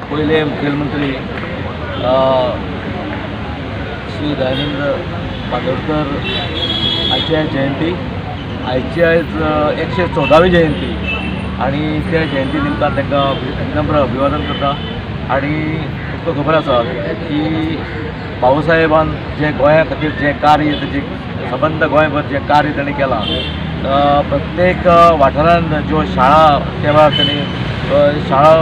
पहिले मुख्यमंत्री श्री दयानंद बांदोडकर हांची जयंती आयची आयज 114वी जयंती आणि त्या जयंती निमतान तांकां विनम्र अभिवादन करता। आणि तुमकां खबर आसा की बाबासाहेबान जे गोंया खातीर जे कार्य तेजे सबंद गोंयभर जे कार्य ताणें केलां, प्रत्येक वाठारांत ज्यो शाळा त्या वेळार ताणें शाळा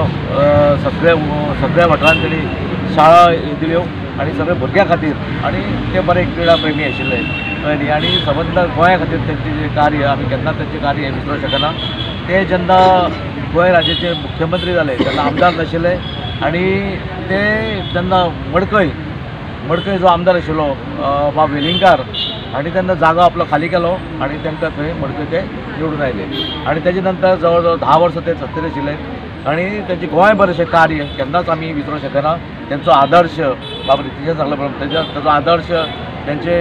सगळ्या वाठारांत ताणें शाळा दिल्यो आणि सगळ्या भुरग्यां खातीर, आणि ते बरे क्रीडा प्रेमी आशिल्ले आणि सबंद गोंया खातीर तेंचें जें कार्य आमी केन्ना तेंचें कार्य विसरूंक शकना। ते जेन्ना गोंय राज्याचे मुख्यमंत्री जाले तेन्ना आमदार नाशिल्ले आणि ते जेन्ना मडकय जो आमदार आशिल्लो बाब वेलिंगकार हांणी तेन्ना जागो आपलो खाली केलो आणि तांकां थंय मडकय ते निवडून आयले आणि तेजे नंतर जवळ जवळ 10 वर्सां ते सत्तेर आशिल्ले आणि तेंचे गोंयभर अशें कार्य केन्नाच आमी विसरूंक शकना। तेंचो आदर्श बाब रितीशेन सांगले प्रमाणे तेजो आदर्श तेंचे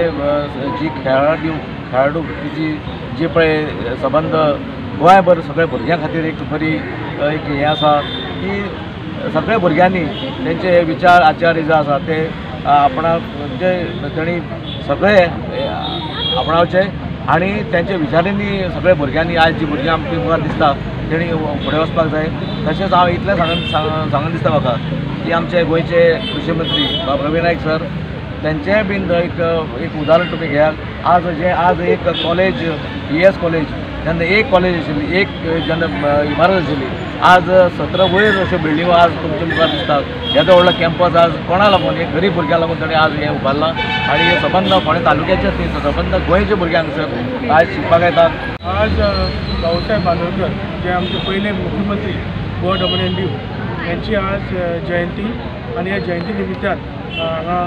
जी खेळाडू जी पळय सबंद गोंयभर सगळ्या भुरग्यां खातीर एक बरी एक हें आसा की सगळ्या भुरग्यांनी तेंचे विचार आचार जे आसा ते आपणाक म्हणजे तेणी सगळे आपणावचे आणि तेंचे विचारांनी सगळ्या भुरग्यांनी आज जी भुरगीं आमची मुखार दिसता तेणी फुडें वचपाक जाय। तशेंच हांव इतलें सांगून दिसता म्हाका की आमचे गोंयचे कृषी मंत्री बाब रवी नायक सर तेंचेय बीन एक उदाहरण तुमी घेयात। आज एक कॉलेज PS कॉलेज जेन्ना एक कॉलेज आशिल्ली, एक जेन्ना इमारत आशिल्ली, आज 17 वयर अश्यो बिल्डिंगो आज तुमच्या मुखार दिसतात। येदो व्हडलो कॅम्पस आज कोणा लागून एक गरीब भुरग्यां लागून ताणें आज हें उबारलां आणि हे सबंद फोंडें तालुक्याचेच न्ही, सबंद गोंयच्या भुरग्यांक सर आज शिकपाक येतात। आज बाबासाहेब बांदोडकर जे आमचे पहिले मुख्यमंत्री गोवा डब्ल्यू यांची आज जयंती आणि या जयंती निमित्तान हांगा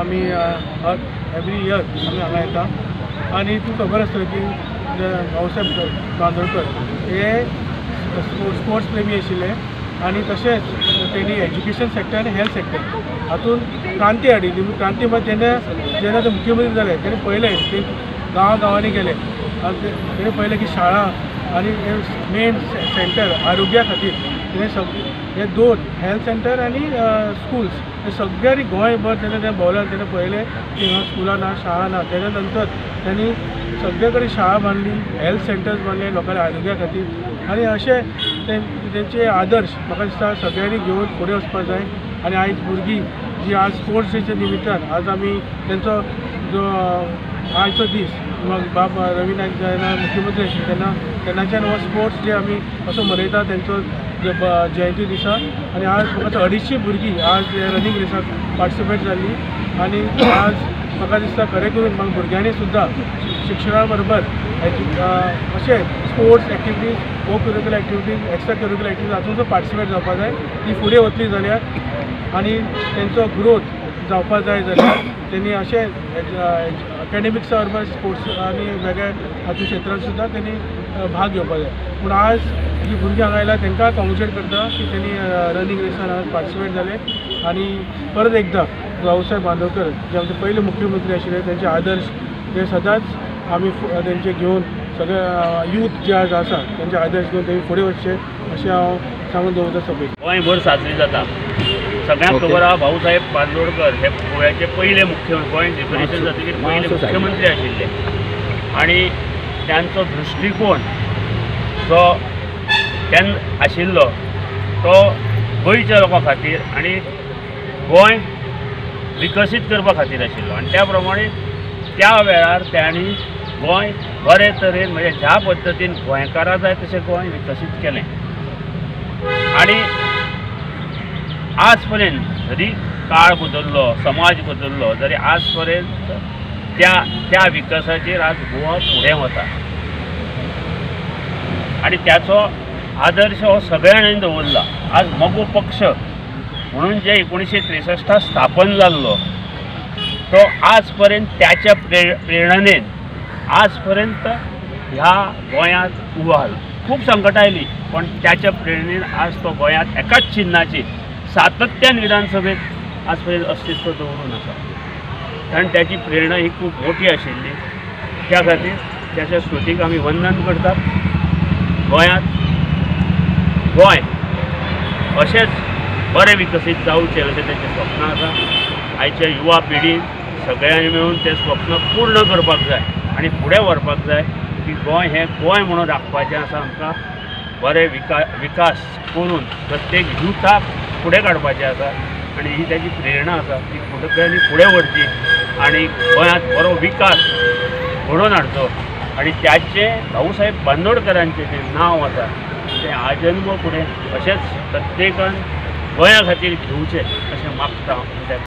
आमी एवरी इयर आमी हांगा येता आणि तुका खबर आसतलें की बाबासाहेब बांदोडकर हे स्पोर्ट्स प्रेमी आशिल्ले आणि तशेंच तेणी एज्युकेशन सेक्टर आनी हेल्थ सेक्टर हातून क्रांती हाडिल्ली। क्रांती म्हणजे जेन्ना ते मुख्यमंत्री जाले तेणी पळयलें ते गांवांनी गेले आनी तेणी पळयलें की शाळा आणि मेन सेंटर आरोग्या खातीर तेणे हे 2 हेल्थ सेंटर आणि स्कूल्स हे सगळ्यांनी गोंयभर तेणे भोंवले। तेणे पळयलें की हांगा स्कुलां ना, शाळा ना, तेच्या नंतर त्यांनी सगळे कडेन शाळा बांदली, हेल्थ सेंटर्स बांदले लोकांच्या आरोग्या खातीर आणि अशे तेंचे आदर्श म्हाका दिसता सगळ्यांनी घेवन फुडें वचपाक जाय। आणि आयज भुरगीं जी आज स्पोर्ट्स डेच्या निमित्तान आज आमी तेंचो जो आयचो दीस बाब रवी नायक जेन्ना मुख्यमंत्री आशिल्ले तेन्नाच्यान हो स्पोर्ट्स डे आमी असो मनयता तेंचो जयंती दिसा। आणि आज म्हाका 250 भुरगीं आज रनिंग रेसाक पार्टिसिपेट जाल्ली आणि आज म्हाका दिसता खरें करून म्हाका भुरग्यांनी सुद्दां शिक्षणा बरोबर अशे स्पोर्ट्स एक्टिविटीज, को curricular activities, extra curricular activities हातूंत पार्टिसिपेट जावपाक जाय। ती फुडें वतली जाल्यार आणि तेंचो ग्रोथ जावपाक जाय जाल्यार तेणी अशे एकाडेमिक्सा बरोबर स्पोर्ट्स आणि वेगळ्या हातूंत क्षेत्रांत सुद्दां तेणी भाग घेवपाक जाय। पूण आज जी भुरगीं हांगा आयला तांकां कॉंग्रेच्युलेट करता की तेणी रनिंग रेसान आज पार्टिसिपेट जाले आणि परत एकदां बाबासाहेब बांदोडकर जे आमचे पहिले मुख्यमंत्री आशिल्ले तेंचे आदर्श ते सदांच आमी तेंचे घेवन सगळे यूथ जे आज आसा तेंचे आदर्श घेवन तेमी फुडें वचचे अशें हांव सांगून दवरता सगळें। गोंयभर साजरी जाता। सगळ्यांक खबर आहा बाबासाहेब बांदोडकर हे गोंयचे पहिले मुख्यमंत्री, गोंय लिबरेशन जातकीर पहिले मुख्यमंत्री आशिल्ले आणि त्यांचो दृश्टिकोन जो तेन्ना आशिल्लो तो गोंयच्या लोकां खातीर आणि गोंय विकसीत करपा खातीर आशिल्लो आणि त्या प्रमाणे त्या वेळार त्यांनी गोंय बरे तरेन म्हणजे ज्या पद्दतीन गोंयकारां जाय तशें गोंय विकसीत केलें। आणि आज पर्यंत जरी काळ बदललो, समाज बदललो जरी आज पर्यंत त्या विकासाचेर आज गोवा फुडें वता आणि त्याचो आदर्श हो सगळ्यांनी दवरला। आज मगो पक्ष म्हणून जे 1963 स्थापन जाल्लो तो आज पर्यंत त्याच्या प्रेरणेन आज पर्यंत ह्या गोंयांत उबो आसा। खूब संकटां आयली पण त्याच्या प्रेरणेन आज तो गोंयांत एकाच चिन्हाची सातत्यान विधानसभेत आज पर्यंत अस्तित्व दवरून आसा। कारण त्याची प्रेरणा ही खूब मोठी आशिल्ली। त्या खातीर त्याच्या स्मृतीक आमी वंदन करतात। गोंयांत गोंय अशेंच बरें विकसीत जावचें अशें तेंचें स्वप्न आसा. आयच्या युवा पिढीन सगळ्यांनी मेळून तें स्वप्न पूर्ण करपाक जाय आनी फुडें व्हरपाक जाय की गोंय हें गोंय म्हणून राखपाचें आसा. आमकां बरें विकास करून प्रत्येक युथाक फुडें काडपाचें आसा आनी ही ताची प्रेरणा आसा ती फुडें व्हरची आनी गोंयांत बरो विकास घडोवन हाडचो आनी त्याचें भाऊसाहेब बांदोडकरांचें जें नांव आसा तें आजन्म फुडें अशेंच प्रत्येकान गोंया खातीर घेवचें अशें मागता हांव.